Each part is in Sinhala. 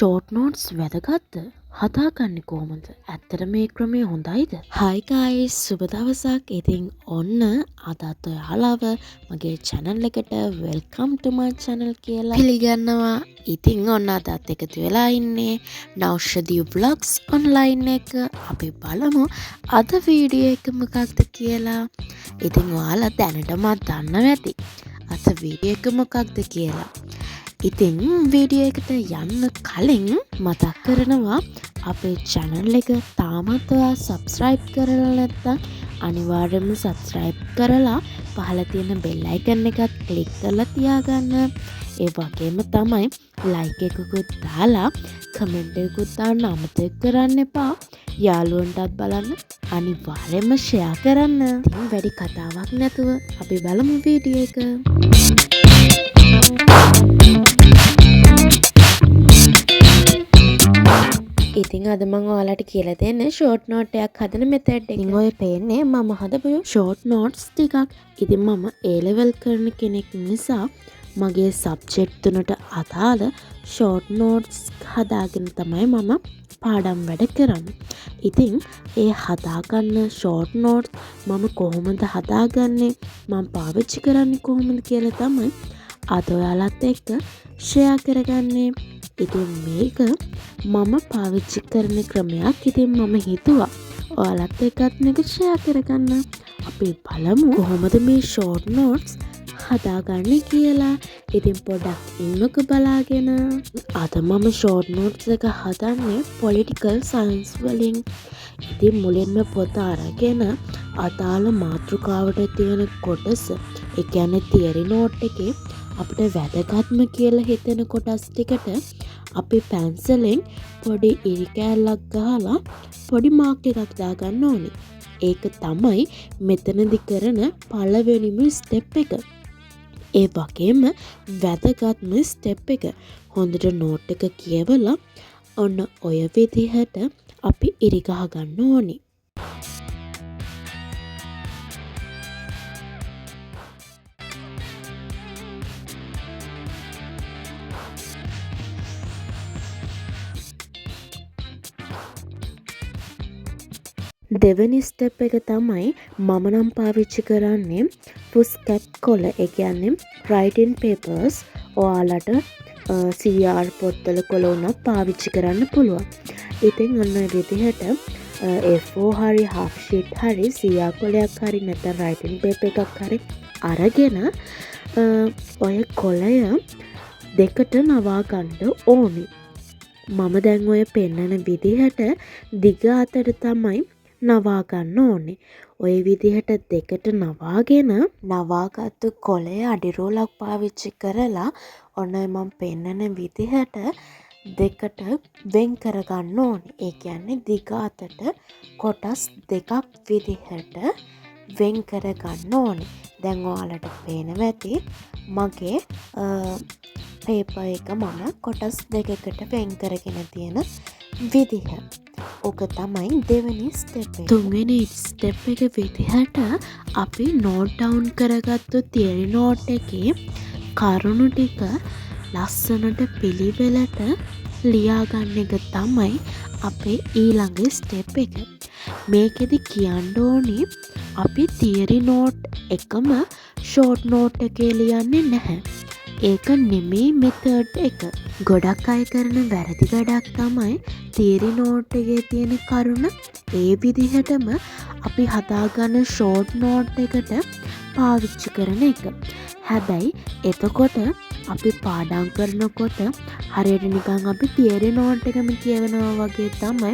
Short notes වැදගත්ද? හදාගන්නේ කොහොමද? ඇත්තට මේ ක්‍රමය හොඳයිද? Hi guys, සුබ දවසක්. ඉතින් ඔන්න අදත් ඔයාලව මගේ channel එකට welcome to my channel කියලා පිළිගන්නවා. ඉතින් ඔන්න අදත් එකතු වෙලා ඉන්නේ නෞෂධී vlogs online එක. අපි බලමු අද වීඩියෝ එක මොකක්ද කියලා. ඉතින් ඔයාලා දැනටමත් දන්නවා ඇති අද වීඩියෝ එක මොකක්ද කියලා. ඉතින් වීඩියෝ එකට යන්න කලින් මතක් කරනවා අපේ channel එක තාමත් ඔයා subscribe කරලා නැත්නම් අනිවාර්යයෙන්ම subscribe කරලා පහළ තියෙන bell icon එකත් click කරලා තියාගන්න. ඒ වගේම තමයි like එකකුත් දාලා comment එකකුත් දාන්න අමතක කරන්න එපා. යාළුවන්ටත් බලන්න අනිවාර්යයෙන්ම share කරන්න. ඉතින් වැඩි කතාවක් නැතුව අපි බලමු වීඩියෝ එක. ඉතින් අද මම ඔයාලට කියලා දෙන්නේ ෂෝට් නෝට් එකක් හදන මෙතඩ් එක. ඉතින් ඔය පේන්නේ මම හදපු ෂෝට් නෝට්ස් ටිකක්. ඉතින් මම A level කරන කෙනෙක් නිසා මගේ සබ්ජෙක්ට් තුනට අදාළ ෂෝට් නෝට්ස් හදාගෙන තමයි මම පාඩම් වැඩ කරන්නේ. ඉතින් ඒ හදාගන්න ෂෝට් නෝට්ස් මම කොහොමද හදාගන්නේ, මම පාවිච්චි කරන්නේ කොහොමද කියලා තමයි අද ඔයාලත් එක්ක ෂෙයා කරගන්නේ. ඉතින් මේක මම පාවිච්චි කරන ක්‍රමයක්. ඉතින් මම හිතුවා ඔයාලත් එක්කත් මේක ෂෙයා කරගන්න. අපි බලමු කොහොමද මේ ෂෝට් නෝට්ස් හදාගන්නේ කියලා. ඉතින් පොඩ්ඩක් ඉන්නක බලාගෙන. අද මම ෂෝට් නෝට්ස් එක හදන්නේ පොලිටිකල් සයන්ස් වලින්. ඉතින් මුලින්ම පොත අරගෙන අදාළ මාතෘකාවට තියෙන කොටස, ඒ කියන්නේ තියරි නෝට් එකේ අපිට වැදගත්ම කියලා හිතෙන කොටස් ටිකට අපි පැන්සලෙන් පොඩි ඉරි කෑල්ලක් ගහලා පොඩි මාක් එකක් දාගන්න ඕනේ. ඒක තමයි මෙතනදි කරන පළවෙනිම ස්ටෙප් එක. ඒ වගේම වැදගත්ම ස්ටෙප් එක. හොඳට නෝට් එක කියවලා ඔන්න ඔය විදිහට අපි ඉරි ගහ ගන්න ඕනේ. දෙවෙනි ස්ටෙප් එක තමයි මම නම් පාවිච්චි කරන්නේ පුස්කැප් කොළ. ඒ කියන්නේ writing papers. ඔයාලට CR පොත්වල කොළ උනත් පාවිච්චි කරන්න පුළුවන්. ඉතින් ඔන්න විදිහට A4 හරි half sheet හරි CR කොළයක් හරි නැත්නම් writing paper එකක් හරි අරගෙන ඔය කොළය දෙකට නවා ගන්න ඕනි. මම දැන් ඔය පෙන්නන විදිහට දිග අතට තමයි නවා ගන්න ඕනේ. ඔය විදිහට දෙකට නවාගෙන නවාගත්තු කොළේ අඩිරෝලක් පාවිච්චි කරලා ඔන්න මම පෙන්නන විදිහට දෙකට වෙන් කරගන්න ඕනේ. ඒ කියන්නේ දිග අතට කොටස් දෙකක් විදිහට වෙන් කරගන්න ඕනේ. දැන් ඔයාලට පේනවා ඇති මගේ පේපර් එක මම කොටස් දෙකකට වෙන් කරගෙන තියෙන විදිහ. ඕක තමයි දෙවෙනි ස්ටෙප් එක. තුන්වෙනි ස්ටෙප් එක විදිහට අපි නෝට් ඩවුන් කරගත්තු තියරි නෝට් එකේ කරුණු ටික ලස්සනට පිළිවෙලට ලියාගන්න එක තමයි අපේ ඊළඟ ස්ටෙප් එක. මේකෙදි කියන්න ඕනේ අපි තියරි නෝට් එකම ෂෝට් නෝට් එකේ ලියන්නේ නැහැ. ඒක නෙමෙයි මෙතඩ් එක. ගොඩක් අය කරන වැරදි වැඩක් තමයි තියරි නෝට් එකේ තියෙන කරුණ ඒ විදිහටම අපි හදාගන්න ෂෝට් නෝට් එකට පාවිච්චි කරන එක. හැබැයි එතකොට අපි පාඩම් කරනකොට හරියට නිකන් අපි තියරි නෝට් එකම කියවනවා වගේ තමයි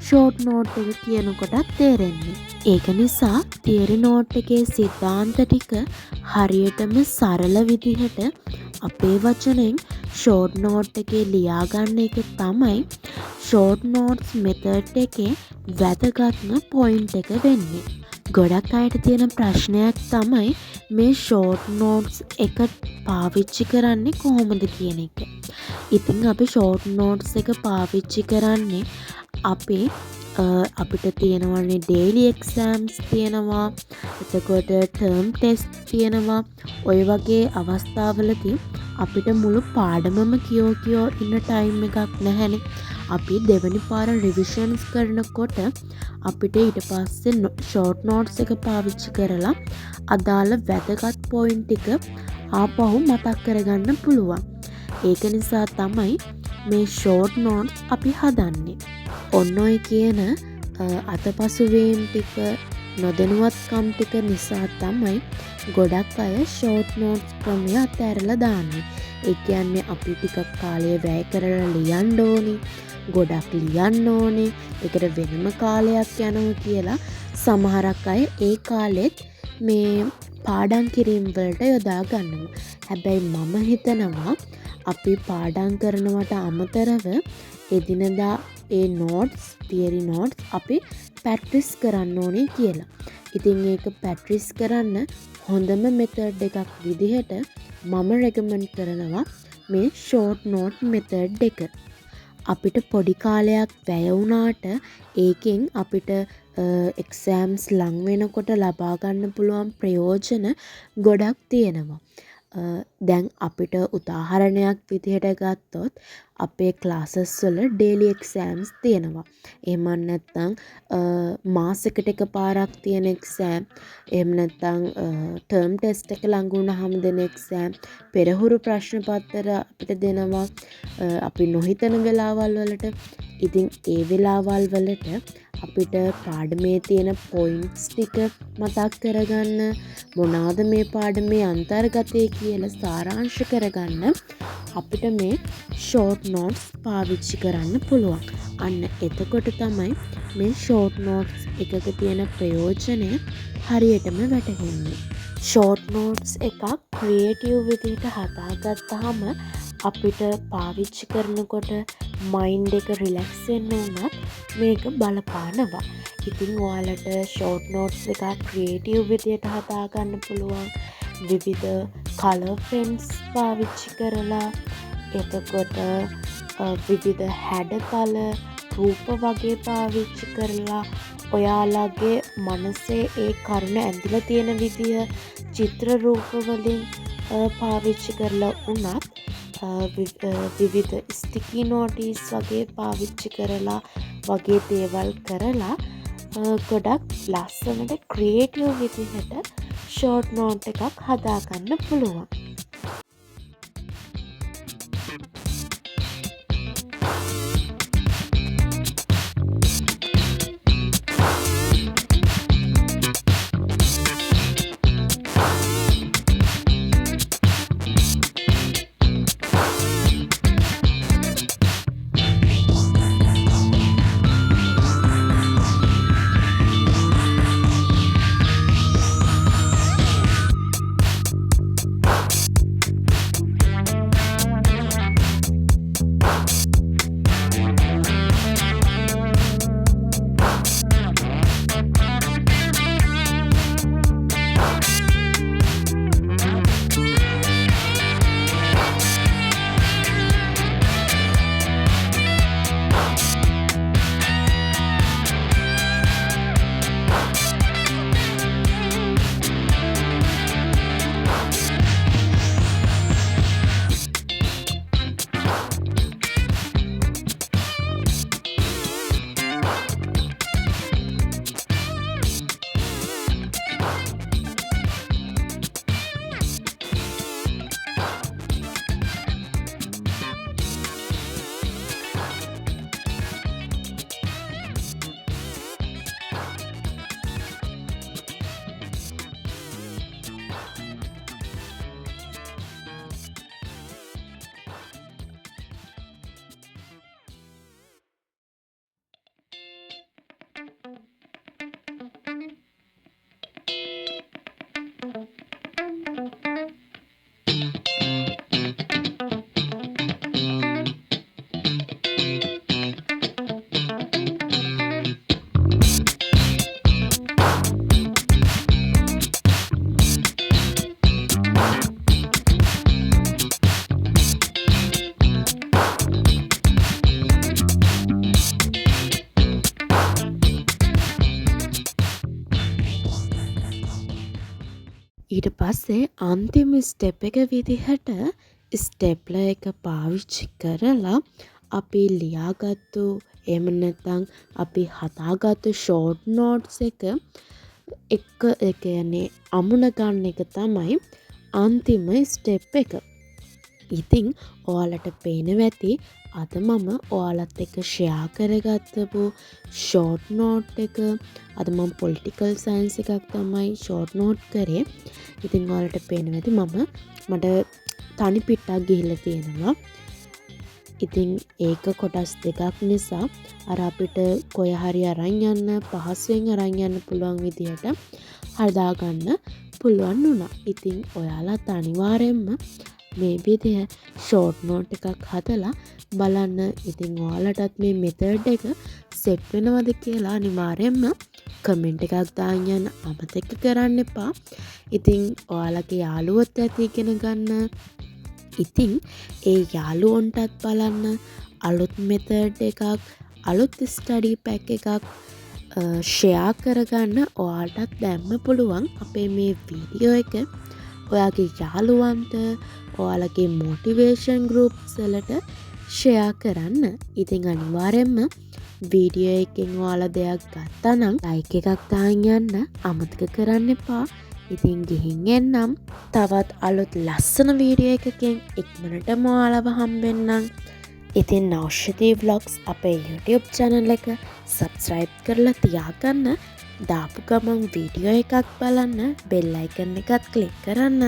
ෂෝට් නෝට් එක කියනකොටත් තේරෙන්නේ. ඒක නිසා තියරි නෝට් එකේ සිද්ධාන්ත ටික හරියටම සරල විදිහට අපේ වචනෙන් ෂෝට් නෝට් එකේ ලියාගන්න එක තමයි ෂෝට් නෝට්ස් මෙතඩ් එකේ වැදගත්ම පොයින්ට් එක වෙන්නේ. ගොඩක් අයට තියෙන ප්‍රශ්නයක් තමයි මේ ෂෝට් නෝට්ස් එක පාවිච්චි කරන්නේ කොහොමද කියන එක. ඉතින් අපි ෂෝට් නෝට්ස් එක පාවිච්චි කරන්නේ අපේ අපිට තියෙනවන්නේ ඩේලි එක්සෑම්ස් තියෙනවා, එතකොට ටර්ම් ටෙස්ට් තියෙනවා. ඔය වගේ අවස්ථාවලදී අපිට මුළු පාඩමම කියෝ ඉන්න ටයිම් එකක් නැහැනේ. අපි දෙවනි පාර රිවිෂන්ස් කරනකොට අපිට ඊට පස්සේ ෂෝට් නෝට්ස් එක පාවිච්චි කරලා අදාළ වැදගත් පොයින්ට් ටික ආපහු මතක් කරගන්න පුළුවන්. ඒක නිසා තමයි මේ ෂෝට් නෝට්ස් අපි හදන්නේ. ඔන්න ඔය කියන අතපසුවීම් ටික නොදැනුවත්කම් ටික නිසා තමයි ගොඩක් අය ෂෝට් නෝට්ස් ක්‍රමය අතෑරලා දාන්නේ. ඒ කියන්නේ අපි ටිකක් කාලය වැය කරලා ලියන්න ඕනේ, ගොඩක් ලියන්න ඕනේ, ඒකට වෙනම කාලයක් යනවා කියලා සමහරක් අය ඒ කාලෙත් මේ පාඩම් කිරීම වලට යොදා ගන්නවා. හැබැයි මම හිතනවා අපි පාඩම් කරනවට අමතරව එදිනදා ඒ නෝට්ස්, තියරි නෝට්ස් අපි පැට්‍රිස් කරන්න ඕනේ කියලා. ඉතින් ඒක පැට්‍රිස් කරන්න හොඳම මෙතඩ් එකක් විදිහට මම රෙකමන්ඩ් කරනවා මේ ෂෝට් නෝට් මෙතඩ් එක. අපිට පොඩි කාලයක් වැය වුණාට ඒකෙන් අපිට එක්සෑම්ස් ලං වෙනකොට ලබා ගන්න පුළුවන් ප්‍රයෝජන ගොඩක් තියෙනවා. දැන් අපිට උදාහරණයක් විදිහට ගත්තොත් අපේ ක්ලාසස් වල ඩේලි එක්සෑම්ස් තියෙනවා. එහෙම නැත්නම් මාසෙකට එකපාරක් තියෙන එක්සෑම්, එහෙම නැත්නම් ටර්ම් ටෙස්ට් එක ළඟ වුණාම දෙන එක්සෑම්, පෙරහුරු ප්‍රශ්න පත්‍ර අපිට දෙනවා අපි නොහිතන වෙලාවල් වලට. ඉතින් ඒ වෙලාවල් වලට අපිට පාඩමේ තියෙන පොයින්ට්ස් ටික මතක් කරගන්න, මොනවාද මේ පාඩමේ අන්තර්ගතය කියලා සාරාංශ කරගන්න අපිට මේ ෂෝට් නෝට්ස් පාවිච්චි කරන්න පුළුවන්. අන්න එතකොට තමයි මේ ෂෝට් නෝට්ස් එකක තියෙන ප්‍රයෝජනය හරියටම වැටහෙන්නේ. ෂෝට් නෝට්ස් එකක් ක්‍රියේටිව් විදිහට හදාගත්තාම අපිට පාවිච්චි කරනකොට මයින්ඩ් එක රිලැක්ස් වෙන්න උනත් මේක බලපානවා. ඉතින් ඔයාලට ෂෝට් නෝට්ස් එකක් ක්‍රියේටිව් විදිහට හදාගන්න පුළුවන්. විවිධ කලර් පෙන්ස් පාවිච්චි කරලා, එතකොට විවිධ හැඩතල රූප වගේ පාවිච්චි කරලා, ඔයාලගේ මනසේ ඒ කරුණ ඇඳිලා තියෙන විදිය චිත්‍ර රූප වලින් පාවිච්චි කරලා උනත්, විවිධ ස්ටිකි නෝටිස් වගේ පාවිච්චි කරලා වගේ දේවල් කරලා ගොඩක් ලස්සනට ක්‍රියේටිව් විදිහට ෂෝට් නෝට් එකක් හදාගන්න පුළුවන්. ඊට පස්සේ අන්තිම ස්ටෙප් එක විදිහට ස්ටෙප්ලර් එක පාවිච්චි කරලා අපි ලියාගත්තු එහෙම නැත්නම් අපි හදාගත්තු ෂෝට් නෝට්ස් එක ඒ කියන්නේ අමුණ ගන්න එක තමයි අන්තිම ස්ටෙප් එක. ඉතින් ඔයාලට පේනවා ඇති අද මම ඔයාලත් එක්ක ෂෙයා කරගත්තපු ෂෝට් නෝට් එක. අද මම පොලිටිකල් සයන්ස් එකක් තමයි ෂෝට් නෝට් කරේ. ඉතින් ඔයාලට පේනවා ඇති මට තනි පිටක් ගිහිල්ලා තියෙනවා. ඉතින් ඒක කොටස් දෙකක් නිසා අර අපිට කොය හරි අරන් යන්න පහසුවෙන් අරන් යන්න පුළුවන් විදිහට හදාගන්න පුළුවන් වුණා. ඉතින් ඔයාලත් අනිවාර්යෙන්ම මේ විදිහ ෂෝට් නෝට් එකක් හදලා බලන්න. ඉතින් ඔයාලටත් මේ මෙතඩ් එක සෙට් වෙනවද කියලා අනිවාර්යෙන්ම කමෙන්ට් එකක් දාන්න යන්න අමතක කරන්න එපා. ඉතින් ඔයාලගේ යාළුවොත් ඇති ඉගෙන ගන්න. ඉතින් ඒ යාළුවොන්ටත් බලන්න අලුත් මෙතඩ් එකක් අලුත් ස්ටඩි පැක් එකක් ෂෙයා කරගන්න ඔයාලටත් දැම්ම පුළුවන් අපේ මේ වීඩියෝ එක ඔයාගේ යාළුවන්ට ඔයාලගේ මොටිවේෂන් ගෲප්ස් වලට ෂෙයා කරන්න. ඉතින් අනිවාර්යෙන්ම වීඩියෝ එකෙන් ඔයාලා දෙයක් ගත්තා නම් ලයික් එකක් දාන්න යන්න අමතක කරන්න එපා. ඉතින් ගිහින් එන්නම් තවත් අලුත් ලස්සන වීඩියෝ එකකින් ඉක්මනටම ඔයාලව හම්බෙන්නම්. ඉතින් නෞෂදී vlogs අපේ YouTube channel එක subscribe කරලා තියාගන්න. දාපු ගමන් වීඩියෝ එකක් බලන්න bell icon එකත් click කරන්න.